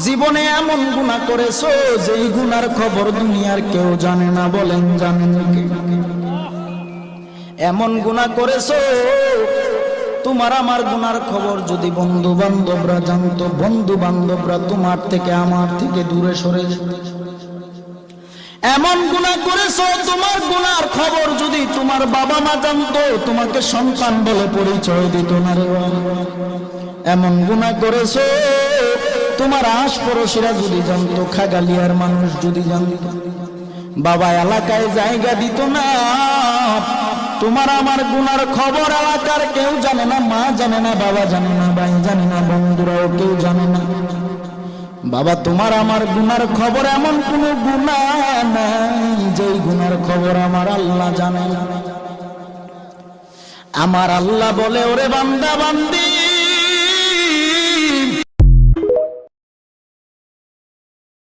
জীবনে এমন গুনাহ করেছো যেই গুনার খবর দুনিয়ার কেউ জানে না, বলেন জানেন কে? এমন গুনাহ করেছো তোমার আমার গুনার খবর যদি বন্ধু বান্ধবরা জানতো, বন্ধু বান্ধবরা তোমার থেকে আমার থেকে দূরে সরে যেত। এমন গুনাহ করেছো তোমার গুনার খবর যদি তোমার বাবা মা জানতো, তোমাকে সন্তান বলে পরিচয় দিত না রে। এমন গুনাহ করেছো তোমার আশপাশিরা যদি জানতো, খাগালিয়ার মানুষ যদি জানতো, বাবা এলাকায় জায়গা দিত না। তোমার আমার গুনার খবর এলাকার কেউ জানে না, মা জানে না, বাবা জানে না, ভাই জানে না, বন্ধুরাও কেউ জানে না। বাবা তোমার আমার গুনার খবর এমন কোন গুনাহ নাই যেই গুনার খবর আমার আল্লাহ জানে না। আমার আল্লাহ বলে, ওরে বান্দা বান্দি,